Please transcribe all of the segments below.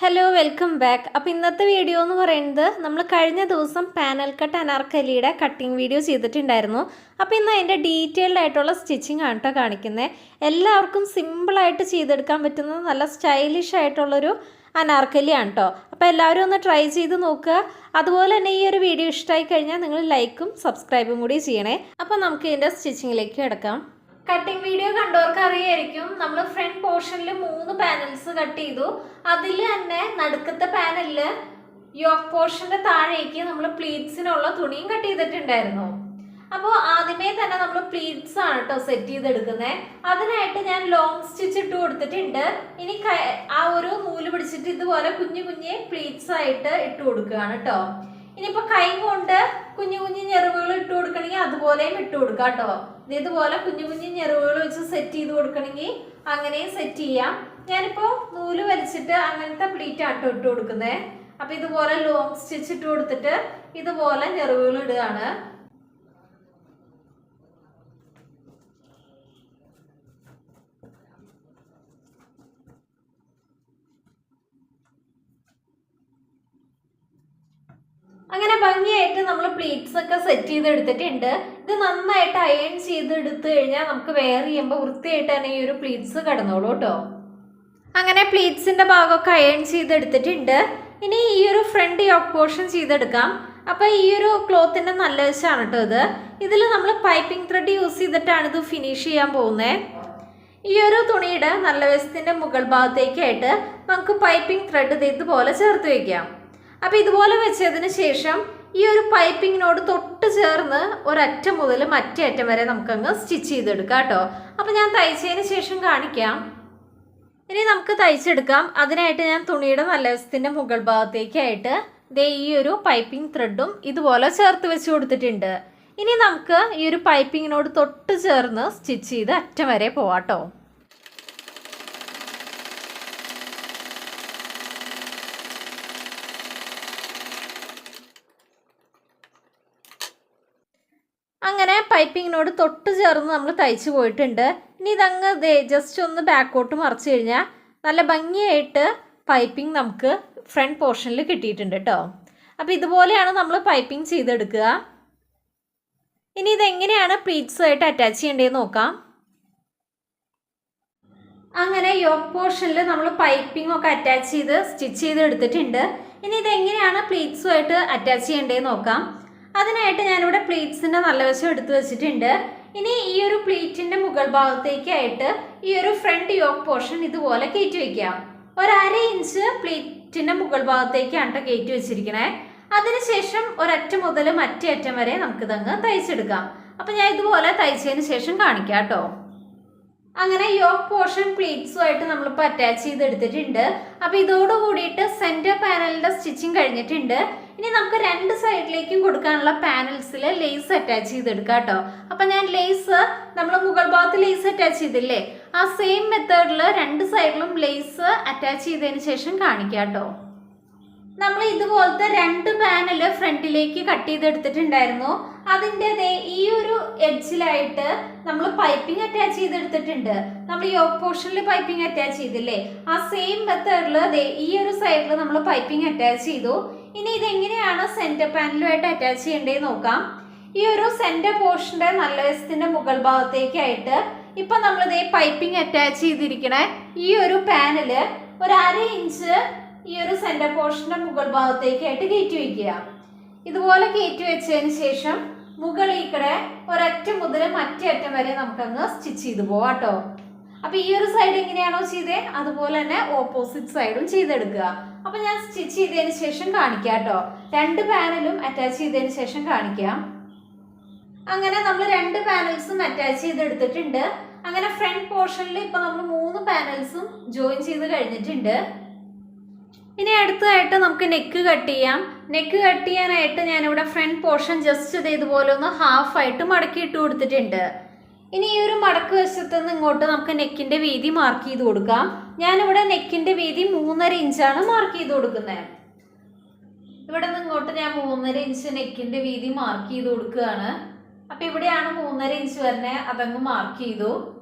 Hello welcome back. അപ്പോൾ ഇന്നത്തെ video എന്ന് പറയുന്നത് നമ്മൾ കഴിഞ്ഞ ദിവസം പാനൽ കട്ട് അനാർക്കലിയുടെ കട്ടിങ് വീഡിയോ ചെയ്തിട്ടുണ്ടായിരുന്നു. അപ്പോൾ ഇന്ന് അതിൻ്റെ ഡീറ്റെയിൽഡ് ആയിട്ടുള്ള സ്റ്റിച്ചിങ് ആണ് കേട്ടോ കാണിക്കുന്നത്. എല്ലാവർക്കും സിമ്പിളായിട്ട് ചെയ്തെടുക്കാൻ പറ്റുന്ന നല്ല സ്റ്റൈലിഷ് ആയിട്ടുള്ളൊരു അനാർക്കലിയാണ് കേട്ടോ. അപ്പോൾ എല്ലാവരും ഒന്ന് ട്രൈ ചെയ്ത് നോക്കുക. അതുപോലെ തന്നെ ഈ ഒരു വീഡിയോ ഇഷ്ടമായി കഴിഞ്ഞാൽ നിങ്ങൾ ലൈക്കും സബ്സ്ക്രൈബും കൂടി ചെയ്യണേ. അപ്പോൾ നമുക്ക് ഇതിൻ്റെ സ്റ്റിച്ചിങ്ങിലേക്ക് കിടക്കാം. കട്ടിങ് വീഡിയോ കണ്ടവർക്ക് അറിയായിരിക്കും, നമ്മൾ ഫ്രണ്ട് പോർഷനിൽ 3 പാനൽസ് കട്ട് ചെയ്തു. അതിൽ തന്നെ നടുക്കത്തെ പാനലിൽ യോക്ക് പോർഷന്റെ താഴേക്ക് നമ്മൾ പ്ലീറ്റ്സിനുള്ള തുണിയും കട്ട് ചെയ്തിട്ടുണ്ടായിരുന്നു. അപ്പോൾ ആദ്യമേ തന്നെ നമ്മൾ പ്ലീറ്റ്സ് ആണ് കേട്ടോ സെറ്റ് ചെയ്തെടുക്കുന്നത്. അതിനായിട്ട് ഞാൻ ലോങ് സ്റ്റിച്ച് ഇട്ട് കൊടുത്തിട്ടുണ്ട്. ഇനി ആ ഒരു നൂല് പിടിച്ചിട്ട് ഇതുപോലെ കുഞ്ഞു കുഞ്ഞു പ്ലീറ്റ്സ് ആയിട്ട് ഇട്ട് കൊടുക്കുകയാണ് കേട്ടോ. ഇനിയിപ്പോൾ കൈ കൊണ്ട് കുഞ്ഞു കുഞ്ഞു ഞെറിവുകൾ ഇട്ട് കൊടുക്കണമെങ്കിൽ അതുപോലെയും ഇട്ട് കൊടുക്കാം കേട്ടോ. ഇതുപോലെ കുഞ്ഞു കുഞ്ഞു ഞെറിവുകൾ വെച്ച് സെറ്റ് ചെയ്ത് കൊടുക്കണമെങ്കിൽ അങ്ങനെയും സെറ്റ് ചെയ്യാം. ഞാനിപ്പോൾ നൂല് വലിച്ചിട്ട് അങ്ങനത്തെ പ്ലീറ്റ് ആട്ടോ ഇട്ട് കൊടുക്കുന്നത്. അപ്പം ഇതുപോലെ ലോങ് സ്റ്റിച്ച് ഇട്ട് കൊടുത്തിട്ട് ഇതുപോലെ ഞെറിവുകൾ ഇടുകയാണ്. അങ്ങനെ ഭംഗിയായിട്ട് നമ്മൾ പ്ലീറ്റ്സ് ഒക്കെ സെറ്റ് ചെയ്തെടുത്തിട്ടുണ്ട്. ഇത് നന്നായിട്ട് അയൺ ചെയ്തെടുത്തു കഴിഞ്ഞാൽ നമുക്ക് വെയർ ചെയ്യുമ്പോൾ വൃത്തിയായിട്ട് തന്നെ ഈ ഒരു പ്ലീറ്റ്സ് കിടന്നോളൂ കേട്ടോ. അങ്ങനെ പ്ലീറ്റ്സിൻ്റെ ഭാഗമൊക്കെ അയൺ ചെയ്തെടുത്തിട്ടുണ്ട്. ഇനി ഈ ഒരു ഫ്രണ്ട് യോക്ക് പോർഷൻ ചെയ്തെടുക്കാം. അപ്പോൾ ഈ ഒരു ക്ലോത്തിൻ്റെ നല്ല വശമാണ് കേട്ടോ ഇതിൽ നമ്മൾ പൈപ്പിംഗ് ത്രെഡ് യൂസ് ചെയ്തിട്ടാണ് ഇത് ഫിനിഷ് ചെയ്യാൻ പോകുന്നത്. ഈ ഒരു തുണിയുടെ നല്ല വശത്തിൻ്റെ മുകൾ ഭാഗത്തേക്കായിട്ട് നമുക്ക് പൈപ്പിംഗ് ത്രെഡ് ഇതുപോലെ ചേർത്ത് വയ്ക്കാം. അപ്പോൾ ഇതുപോലെ വെച്ചതിന് ശേഷം ഈ ഒരു പൈപ്പിങ്ങിനോട് തൊട്ട് ചേർന്ന് ഒരറ്റം മുതൽ മറ്റേ അറ്റം വരെ നമുക്കങ്ങ് സ്റ്റിച്ച് ചെയ്തെടുക്കാം കേട്ടോ. അപ്പോൾ ഞാൻ തയ്ച്ചതിന് ശേഷം കാണിക്കാം. ഇനി നമുക്ക് തയ്ച്ചെടുക്കാം. അതിനായിട്ട് ഞാൻ തുണിയുടെ നല്ല വശത്തിൻ്റെ മുകൾ ഭാഗത്തേക്കായിട്ട് ഈ ഒരു പൈപ്പിംഗ് ത്രെഡും ഇതുപോലെ ചേർത്ത് വെച്ച് കൊടുത്തിട്ടുണ്ട്. ഇനി നമുക്ക് ഈ ഒരു പൈപ്പിങ്ങിനോട് തൊട്ട് ചേർന്ന് സ്റ്റിച്ച് ചെയ്ത് അറ്റം വരെ പോവാം കേട്ടോ. അങ്ങനെ പൈപ്പിങ്ങിനോട് തൊട്ട് ചേർന്ന് നമ്മൾ തയ്ച്ച് പോയിട്ടുണ്ട്. ഇനി ഇതങ്ങ് ജസ്റ്റ് ഒന്ന് ബാക്കോട്ട് മറിച്ച് കഴിഞ്ഞാൽ നല്ല ഭംഗിയായിട്ട് പൈപ്പിംഗ് നമുക്ക് ഫ്രണ്ട് പോർഷനിൽ കിട്ടിയിട്ടുണ്ട് കേട്ടോ. അപ്പോൾ ഇതുപോലെയാണ് നമ്മൾ പൈപ്പിംഗ് ചെയ്തെടുക്കുക. ഇനി ഇതെങ്ങനെയാണ് പ്ലീറ്റ്സുമായിട്ട് അറ്റാച്ച് ചെയ്യേണ്ടതെന്ന് നോക്കാം. അങ്ങനെ യോക്ക് പോർഷനിൽ നമ്മൾ പൈപ്പിംഗ് ഒക്കെ അറ്റാച്ച് ചെയ്ത് സ്റ്റിച്ച് ചെയ്ത് എടുത്തിട്ടുണ്ട്. ഇനി ഇതെങ്ങനെയാണ് പ്ലീറ്റ്സുമായിട്ട് അറ്റാച്ച് ചെയ്യേണ്ടതെന്ന് നോക്കാം. അതിനായിട്ട് ഞാനിവിടെ പ്ലീറ്റ്സിൻ്റെ നല്ല വശം എടുത്തു വെച്ചിട്ടുണ്ട്. ഇനി ഈ ഒരു പ്ലീറ്റിൻ്റെ മുകൾ ഭാഗത്തേക്കായിട്ട് ഈ ഒരു ഫ്രണ്ട് യോക്ക് പോർഷൻ ഇതുപോലെ കയറ്റി വയ്ക്കാം. 1/2 ഇഞ്ച് പ്ലീറ്റിൻ്റെ മുകൾ ഭാഗത്തേക്കാണ് കേട്ടോ കയറ്റി വെച്ചിരിക്കണേ. അതിനുശേഷം ഒരറ്റം മുതൽ മറ്റേ അറ്റം വരെ നമുക്കിതങ്ങ് തയ്ച്ചെടുക്കാം. അപ്പം ഞാൻ ഇതുപോലെ തയ്ച്ചതിന് ശേഷം കാണിക്കാം കേട്ടോ. അങ്ങനെ യോക്ക് പോർഷൻ പ്ലീറ്റ്സുമായിട്ട് നമ്മളിപ്പോൾ അറ്റാച്ച് ചെയ്തെടുത്തിട്ടുണ്ട്. അപ്പോൾ ഇതോട് കൂടിയിട്ട് സെൻറ്റർ പാനലിൻ്റെ സ്റ്റിച്ചിങ് കഴിഞ്ഞിട്ടുണ്ട്. ഇനി നമുക്ക് 2 സൈഡിലേക്കും കൊടുക്കാനുള്ള പാനൽസിൽ ലേസ് അറ്റാച്ച് ചെയ്തെടുക്കാം കേട്ടോ. അപ്പം ഞാൻ ലേസ് നമ്മൾ മുകൾ ഭാഗത്ത് ലേസ് അറ്റാച്ച് ചെയ്തില്ലേ, ആ സെയിം മെത്തേഡിൽ 2 സൈഡിലും ലേസ് അറ്റാച്ച് ചെയ്തതിന് ശേഷം കാണിക്കാം കേട്ടോ. നമ്മൾ ഇതുപോലത്തെ 2 പാനൽ ഫ്രണ്ടിലേക്ക് കട്ട് ചെയ്തെടുത്തിട്ടുണ്ടായിരുന്നു. അതിൻ്റെ ഈ ഒരു എഡ്ജിലായിട്ട് നമ്മൾ പൈപ്പിംഗ് അറ്റാച്ച് ചെയ്തെടുത്തിട്ടുണ്ട്. നമ്മൾ യോക്ക് പോർഷനിൽ പൈപ്പിംഗ് അറ്റാച്ച് ചെയ്തില്ലേ, ആ സെയിം മെത്തേഡിൽ ഈ ഒരു സൈഡിൽ നമ്മൾ പൈപ്പിംഗ് അറ്റാച്ച് ചെയ്തു. ഇനി ഇതെങ്ങനെയാണ് സെൻറ്റർ പാനലുമായിട്ട് അറ്റാച്ച് ചെയ്യേണ്ടതെന്ന് നോക്കാം. ഈ ഒരു സെൻറ്റർ പോർഷൻ്റെ നല്ല വശത്തിൻ്റെ മുകൾ ഭാഗത്തേക്കായിട്ട് ഇപ്പം നമ്മൾ പൈപ്പിംഗ് അറ്റാച്ച് ചെയ്തിരിക്കണ ഈ ഒരു പാനല് 1/2 ഇഞ്ച് ഈ ഒരു സെൻറ്റർ പോർഷൻ്റെ മുകൾ ഭാഗത്തേക്കായിട്ട് കയറ്റി വയ്ക്കുക. ഇതുപോലെ കയറ്റി വെച്ചതിന് ശേഷം മുകളിൽ ഒരറ്റം മുതൽ മറ്റേ അറ്റം വരെ നമുക്കങ്ങ് സ്റ്റിച്ച് ചെയ്ത് പോവാം കേട്ടോ. അപ്പോൾ ഈ ഒരു സൈഡ് എങ്ങനെയാണോ ചെയ്തേ അതുപോലെ തന്നെ ഓപ്പോസിറ്റ് സൈഡും ചെയ്തെടുക്കുക. അപ്പോൾ ഞാൻ സ്റ്റിച്ച് ചെയ്തതിന് ശേഷം കാണിക്കാം കേട്ടോ. 2 പാനലും അറ്റാച്ച് ചെയ്തതിന് ശേഷം കാണിക്കാം. അങ്ങനെ നമ്മൾ 2 പാനൽസും അറ്റാച്ച് ചെയ്തെടുത്തിട്ടുണ്ട്. അങ്ങനെ ഫ്രണ്ട് പോർഷനിൽ ഇപ്പോൾ നമ്മൾ 3 പാനൽസും ജോയിൻ ചെയ്ത് കഴിഞ്ഞിട്ടുണ്ട്. ഇനി അടുത്തതായിട്ട് നമുക്ക് നെക്ക് കട്ട് ചെയ്യാം. നെക്ക് കട്ട് ചെയ്യാനായിട്ട് ഞാനിവിടെ ഫ്രണ്ട് പോർഷൻ ജസ്റ്റ് ഇതുപോലെ ഒന്ന് ഹാഫായിട്ട് മടക്കി ഇട്ട് കൊടുത്തിട്ടുണ്ട്. ഇനി ഈ ഒരു മടക്ക് വശത്ത് നിന്ന് ഇങ്ങോട്ട് നമുക്ക് നെക്കിൻ്റെ വീതി മാർക്ക് ചെയ്ത് കൊടുക്കാം. ഞാനിവിടെ നെക്കിൻ്റെ വീതി 3.5 ഇഞ്ചാണ് മാർക്ക് ചെയ്ത് കൊടുക്കുന്നത്. ഇവിടെ നിന്ന് ഇങ്ങോട്ട് ഞാൻ 3.5 ഇഞ്ച് നെക്കിൻ്റെ വീതി മാർക്ക് ചെയ്ത് കൊടുക്കുകയാണ്. അപ്പോൾ ഇവിടെയാണ് 3.5 ഇഞ്ച് വരുന്നത്, അതങ്ങ് മാർക്ക് ചെയ്തു.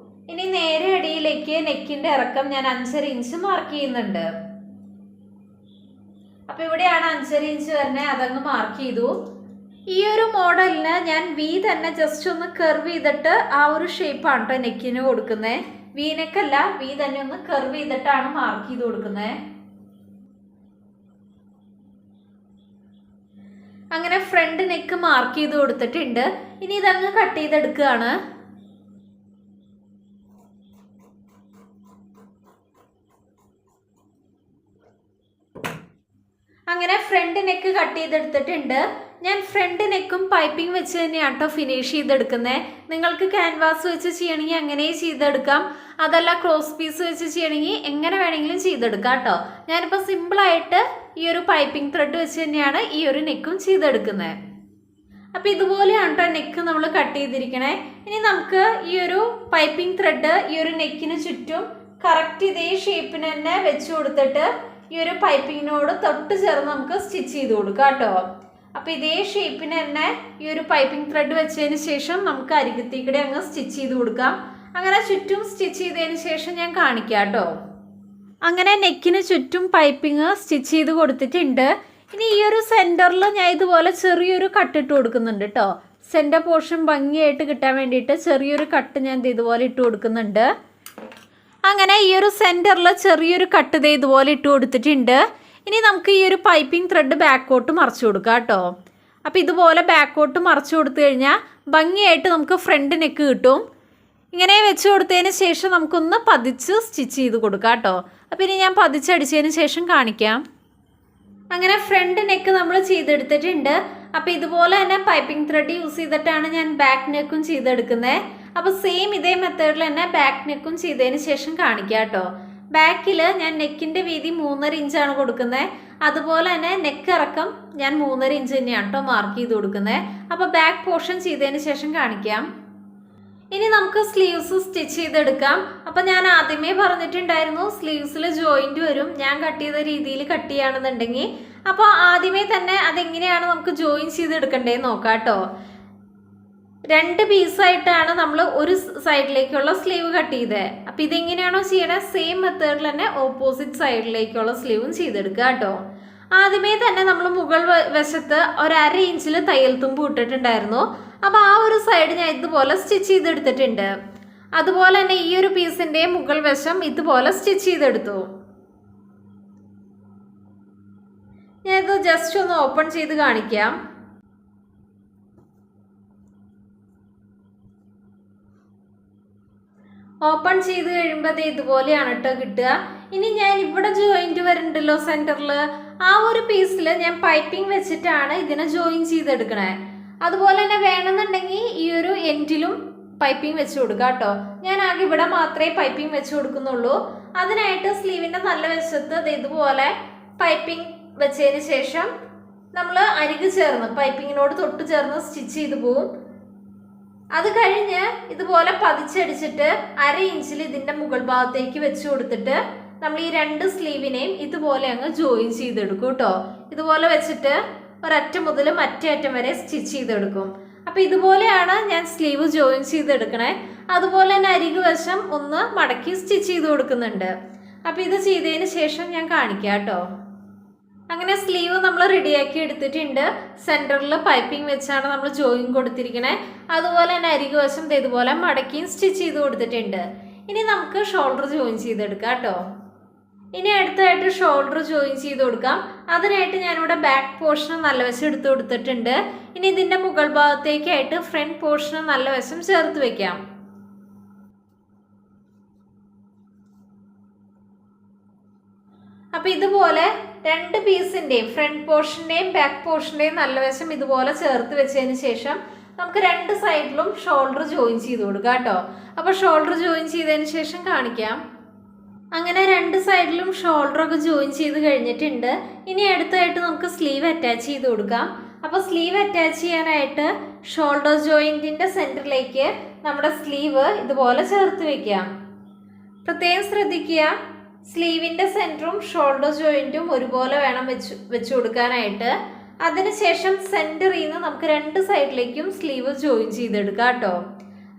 ഇനി നേരെ അടിയിലേക്ക് നെക്കിൻ്റെ ഇറക്കം ഞാൻ 5.5 ഇഞ്ച് മാർക്ക് ചെയ്യുന്നുണ്ട്. അപ്പോൾ ഇവിടെയാണ് 5.5 ഇഞ്ച് വരുന്നത്, അതങ്ങ് മാർക്ക് ചെയ്തു. ഈ ഒരു മോഡലിന് ഞാൻ വി തന്നെ ജസ്റ്റ് ഒന്ന് കർവ് ചെയ്തിട്ട് ആ ഒരു ഷേപ്പാണ് കേട്ടോ നെക്കിന് കൊടുക്കുന്നത്. വി നെക്കല്ല, വി തന്നെ ഒന്ന് കർവ് ചെയ്തിട്ടാണ് മാർക്ക് ചെയ്ത് കൊടുക്കുന്നത്. അങ്ങനെ ഫ്രണ്ട് നെക്ക് മാർക്ക് ചെയ്ത് കൊടുത്തിട്ടുണ്ട്. ഇനി ഇതങ്ങ് കട്ട് ചെയ്തെടുക്കുകയാണ്. അങ്ങനെ ഫ്രണ്ട് നെക്ക് കട്ട് ചെയ്തെടുത്തിട്ടുണ്ട്. ഞാൻ ഫ്രണ്ട് നെക്കും പൈപ്പിംഗ് വെച്ച് തന്നെയാണ് കേട്ടോ ഫിനിഷ് ചെയ്തെടുക്കുന്നത്. നിങ്ങൾക്ക് ക്യാൻവാസ് വെച്ച് ചെയ്യണമെങ്കിൽ അങ്ങനെ ചെയ്തെടുക്കാം, അതല്ല ക്രോസ് പീസ് വെച്ച് ചെയ്യണമെങ്കിൽ എങ്ങനെ വേണമെങ്കിലും ചെയ്തെടുക്കാം കേട്ടോ. ഞാനിപ്പോൾ സിമ്പിളായിട്ട് ഈ ഒരു പൈപ്പിംഗ് ത്രെഡ് വെച്ച് തന്നെയാണ് ഈ ഒരു നെക്കും ചെയ്തെടുക്കുന്നത്. അപ്പോൾ ഇതുപോലെയാണ് കേട്ടോ നെക്ക് നമ്മൾ കട്ട് ചെയ്തിരിക്കണേ. ഇനി നമുക്ക് ഈ ഒരു പൈപ്പിംഗ് ത്രെഡ് ഈ ഒരു നെക്കിന് ചുറ്റും കറക്റ്റ് ഇതേ ഷേപ്പിന് തന്നെ വെച്ച് കൊടുത്തിട്ട് ഈ ഒരു പൈപ്പിങ്ങിനോട് തൊട്ട് ചേർന്ന് നമുക്ക് സ്റ്റിച്ച് ചെയ്ത് കൊടുക്കാം കേട്ടോ. അപ്പോൾ ഇതേ ഷേപ്പിന് തന്നെ ഈ ഒരു പൈപ്പിംഗ് ത്രെഡ് വെച്ചതിന് ശേഷം നമുക്ക് അരികത്തേക്കൂടെ അങ്ങ് സ്റ്റിച്ച് ചെയ്ത് കൊടുക്കാം. അങ്ങനെ ചുറ്റും സ്റ്റിച്ച് ചെയ്തതിന് ശേഷം ഞാൻ കാണിക്കാം കേട്ടോ. അങ്ങനെ നെക്കിന് ചുറ്റും പൈപ്പിംഗ് സ്റ്റിച്ച് ചെയ്ത് കൊടുത്തിട്ടുണ്ട്. ഇനി ഈ ഒരു സെൻറ്ററിൽ ഞാൻ ഇതുപോലെ ചെറിയൊരു കട്ട് ഇട്ട് കൊടുക്കുന്നുണ്ട് കേട്ടോ. സെൻറ്റർ പോർഷൻ ഭംഗിയായിട്ട് കിട്ടാൻ വേണ്ടിയിട്ട് ചെറിയൊരു കട്ട് ഞാൻ ഇതുപോലെ ഇട്ട് കൊടുക്കുന്നുണ്ട്. അങ്ങനെ ഈ ഒരു സെൻറ്ററിൽ ചെറിയൊരു കട്ട് ഇതുപോലെ ഇട്ട് കൊടുത്തിട്ടുണ്ട്. ഇനി നമുക്ക് ഈ ഒരു പൈപ്പിംഗ് ത്രെഡ് ബാക്കോട്ട് മറച്ചു കൊടുക്കാം കേട്ടോ. അപ്പോൾ ഇതുപോലെ ബാക്കോട്ട് മറച്ചു കൊടുത്തു കഴിഞ്ഞാൽ ഭംഗിയായിട്ട് നമുക്ക് ഫ്രണ്ട് നെക്ക് കിട്ടും. ഇങ്ങനെ വെച്ച് കൊടുത്തതിന് ശേഷം നമുക്കൊന്ന് പതിച്ച് സ്റ്റിച്ച് ചെയ്ത് കൊടുക്കാം കേട്ടോ. അപ്പോൾ ഇനി ഞാൻ പതിച്ചടിച്ചതിന് ശേഷം കാണിക്കാം. അങ്ങനെ ഫ്രണ്ട് നെക്ക് നമ്മൾ ചെയ്തെടുത്തിട്ടുണ്ട്. അപ്പോൾ ഇതുപോലെ തന്നെ പൈപ്പിംഗ് ത്രെഡ് യൂസ് ചെയ്തിട്ടാണ് ഞാൻ ബാക്ക് നെക്കും ചെയ്തെടുക്കുന്നത്. അപ്പോൾ സെയിം ഇതേ മെത്തേഡിൽ തന്നെ ബാക്ക് നെക്കും ചെയ്തതിന് ശേഷം കാണിക്കാം കേട്ടോ. ബാക്കിൽ ഞാൻ നെക്കിൻ്റെ വീതി 3.5 ഇഞ്ചാണ് കൊടുക്കുന്നത്. അതുപോലെ തന്നെ നെക്ക് ഇറക്കം ഞാൻ 3.5 ഇഞ്ച് തന്നെയാണ് കേട്ടോ മാർക്ക് ചെയ്ത് കൊടുക്കുന്നത്. അപ്പോൾ ബാക്ക് പോർഷൻ ചെയ്തതിന് ശേഷം കാണിക്കാം. ഇനി നമുക്ക് സ്ലീവ്സ് സ്റ്റിച്ച് ചെയ്തെടുക്കാം. അപ്പോൾ ഞാൻ ആദ്യമേ പറഞ്ഞിട്ടുണ്ടായിരുന്നു സ്ലീവ്സിൽ ജോയിൻറ്റ് വരും ഞാൻ കട്ട് ചെയ്ത രീതിയിൽ കട്ട് ചെയ്യുകയാണെന്നുണ്ടെങ്കിൽ. അപ്പോൾ ആദ്യമേ തന്നെ അതെങ്ങനെയാണ് നമുക്ക് ജോയിൻ ചെയ്തെടുക്കേണ്ടതെന്ന് നോക്കാം കേട്ടോ. 2 പീസായിട്ടാണ് നമ്മൾ ഒരു സൈഡിലേക്കുള്ള സ്ലീവ് കട്ട് ചെയ്തത്. അപ്പോൾ ഇതെങ്ങനെയാണോ ചെയ്യണേ സെയിം മെത്തേഡിൽ തന്നെ ഓപ്പോസിറ്റ് സൈഡിലേക്കുള്ള സ്ലീവും ചെയ്തെടുക്കുക കേട്ടോ. ആദ്യമേ തന്നെ നമ്മൾ മുകൾ വശത്ത് 1/2 ഇഞ്ചിൽ തയ്യൽ തുമ്പ് ഇട്ടിട്ടുണ്ടായിരുന്നു. അപ്പോൾ ആ ഒരു സൈഡ് ഞാൻ ഇതുപോലെ സ്റ്റിച്ച് ചെയ്തെടുത്തിട്ടുണ്ട്. അതുപോലെ തന്നെ ഈ ഒരു പീസിൻ്റെ മുകൾ വശം ഇതുപോലെ സ്റ്റിച്ച് ചെയ്തെടുത്തു. ഞാൻ ഇത് ജസ്റ്റ് ഒന്ന് ഓപ്പൺ ചെയ്ത് കാണിക്കാം. ഓപ്പൺ ചെയ്ത് കഴിയുമ്പോൾ ഇതുപോലെയാണ് കേട്ടോ കിട്ടുക. ഇനി ഞാൻ ഇവിടെ ജോയിൻറ്റ് വരുന്നുണ്ടല്ലോ സെൻറ്ററിൽ, ആ ഒരു പീസിൽ ഞാൻ പൈപ്പിംഗ് വെച്ചിട്ടാണ് ഇതിനെ ജോയിൻ ചെയ്തെടുക്കണേ. അതുപോലെ തന്നെ വേണമെന്നുണ്ടെങ്കിൽ ഈ ഒരു എൻഡിലും പൈപ്പിംഗ് വെച്ച് കൊടുക്കുക കേട്ടോ. ഞാൻ ആകെ ഇവിടെ മാത്രമേ പൈപ്പിംഗ് വെച്ച് കൊടുക്കുന്നുള്ളൂ. അതിനായിട്ട് സ്ലീവിൻ്റെ നല്ല വശത്ത് ഇതുപോലെ പൈപ്പിംഗ് വെച്ചതിന് ശേഷം നമ്മൾ അരികു ചേർന്ന് പൈപ്പിങ്ങിനോട് തൊട്ട് ചേർന്ന് സ്റ്റിച്ച് ചെയ്ത് പോവും. അത് കഴിഞ്ഞ് ഇതുപോലെ പതിച്ചടിച്ചിട്ട് 1/2 ഇഞ്ചിൽ ഇതിൻ്റെ മുകൾ ഭാഗത്തേക്ക് വെച്ച് കൊടുത്തിട്ട് നമ്മൾ ഈ 2 സ്ലീവിനെയും ഇതുപോലെ അങ്ങ് ജോയിൻ ചെയ്തെടുക്കും കേട്ടോ. ഇതുപോലെ വെച്ചിട്ട് ഒരറ്റം മുതൽ മറ്റേ അറ്റം വരെ സ്റ്റിച്ച് ചെയ്തെടുക്കും. അപ്പോൾ ഇതുപോലെയാണ് ഞാൻ സ്ലീവ് ജോയിൻ ചെയ്തെടുക്കണേ. അതുപോലെ തന്നെ അരികു വശം ഒന്ന് മടക്കി സ്റ്റിച്ച് ചെയ്ത് കൊടുക്കുന്നുണ്ട്. അപ്പോൾ ഇത് ചെയ്തതിന് ശേഷം ഞാൻ കാണിക്കാം കേട്ടോ. അങ്ങനെ സ്ലീവ് നമ്മൾ റെഡിയാക്കി എടുത്തിട്ടുണ്ട്. സെൻറ്ററിൽ പൈപ്പിംഗ് വെച്ചാണ് നമ്മൾ ജോയിൻ കൊടുത്തിരിക്കണേ. അതുപോലെ തന്നെ അരികു വശം ഇതുപോലെ മടക്കിയും സ്റ്റിച്ച് ചെയ്ത് കൊടുത്തിട്ടുണ്ട്. ഇനി നമുക്ക് ഷോൾഡർ ജോയിൻ ചെയ്തെടുക്കാം കേട്ടോ. ഇനി അടുത്തായിട്ട് ഷോൾഡർ ജോയിൻ ചെയ്ത് കൊടുക്കാം. അതിനായിട്ട് ഞാനിവിടെ ബാക്ക് പോർഷൻ നല്ല വശം എടുത്ത് കൊടുത്തിട്ടുണ്ട്. ഇനി ഇതിൻ്റെ മുകൾ ഭാഗത്തേക്കായിട്ട് ഫ്രണ്ട് പോർഷൻ നല്ല വശം ചേർത്ത് വെക്കാം. അപ്പോൾ ഇതുപോലെ 2 പീസിൻ്റെയും ഫ്രണ്ട് പോർഷൻ്റെയും ബാക്ക് പോർഷൻ്റെയും നല്ല വശം ഇതുപോലെ ചേർത്ത് വെച്ചതിന് ശേഷം നമുക്ക് 2 സൈഡിലും ഷോൾഡർ ജോയിൻ ചെയ്ത് കൊടുക്കാം കേട്ടോ. അപ്പോൾ ഷോൾഡർ ജോയിൻ ചെയ്തതിന് ശേഷം കാണിക്കാം. അങ്ങനെ 2 സൈഡിലും ഷോൾഡറൊക്കെ ജോയിൻ ചെയ്ത് കഴിഞ്ഞിട്ടുണ്ട്. ഇനി അടുത്തായിട്ട് നമുക്ക് സ്ലീവ് അറ്റാച്ച് ചെയ്ത് കൊടുക്കാം. അപ്പോൾ സ്ലീവ് അറ്റാച്ച് ചെയ്യാനായിട്ട് ഷോൾഡർ ജോയിൻറ്റിൻ്റെ സെൻറ്ററിലേക്ക് നമ്മുടെ സ്ലീവ് ഇതുപോലെ ചേർത്ത് വയ്ക്കാം. പ്രത്യേകം ശ്രദ്ധിക്കുക, സ്ലീവിൻ്റെ സെൻറ്ററും ഷോൾഡർ ജോയിൻറ്റും ഒരുപോലെ വേണം വെച്ച് കൊടുക്കാനായിട്ട്. അതിനുശേഷം സെൻറ്ററിൽ നിന്ന് നമുക്ക് 2 സൈഡിലേക്കും സ്ലീവ് ജോയിൻ ചെയ്തെടുക്കാം കേട്ടോ.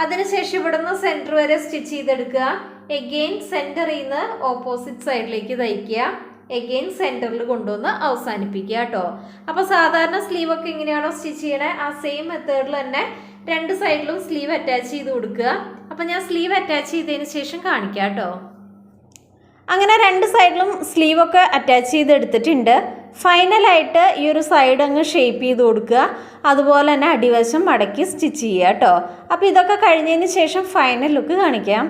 അതിനുശേഷം ഇവിടുന്ന് സെൻറ്റർ വരെ സ്റ്റിച്ച് ചെയ്തെടുക്കുക. എഗെയിൻ സെൻറ്ററിൽ നിന്ന് ഓപ്പോസിറ്റ് സൈഡിലേക്ക് തയ്ക്കുക. എഗെയിൻ സെൻറ്ററിൽ കൊണ്ടുവന്ന് അവസാനിപ്പിക്കുക കേട്ടോ. അപ്പോൾ സാധാരണ സ്ലീവൊക്കെ എങ്ങനെയാണോ സ്റ്റിച്ച് ചെയ്യണേ ആ സെയിം മെത്തേഡിൽ തന്നെ രണ്ട് സൈഡിലും സ്ലീവ് അറ്റാച്ച് ചെയ്ത് കൊടുക്കുക. അപ്പോൾ ഞാൻ സ്ലീവ് അറ്റാച്ച് ചെയ്തതിന് ശേഷം കാണിക്കാം കേട്ടോ. അങ്ങനെ രണ്ട് സൈഡിലും സ്ലീവൊക്കെ അറ്റാച്ച് ചെയ്തെടുത്തിട്ടുണ്ട്. ഫൈനലായിട്ട് ഈ ഒരു സൈഡ് അങ്ങ് ഷേപ്പ് ചെയ്ത് കൊടുക്കുക. അതുപോലെ തന്നെ അടിവശം മടക്കി സ്റ്റിച്ച് ചെയ്യുക കേട്ടോ. അപ്പോൾ ഇതൊക്കെ കഴിഞ്ഞതിന് ശേഷം ഫൈനൽ ലുക്ക് കാണിക്കാം.